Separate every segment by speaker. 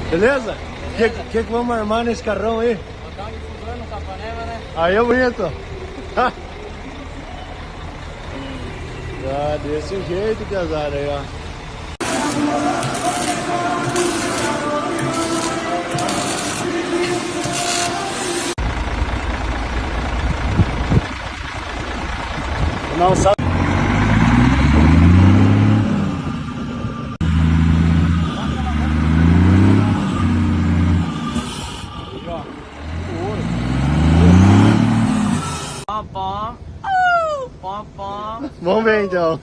Speaker 1: Beleza? O que vamos armar nesse carrão aí?
Speaker 2: Botar um difusor no Capanema, né?
Speaker 1: Aí é bonito. Desse jeito que azar aí, ó. Não sabe.
Speaker 2: Pom, pom. Pom, pom.
Speaker 1: Vamos ver então.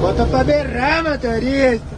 Speaker 1: Bota pra berrar, motorista.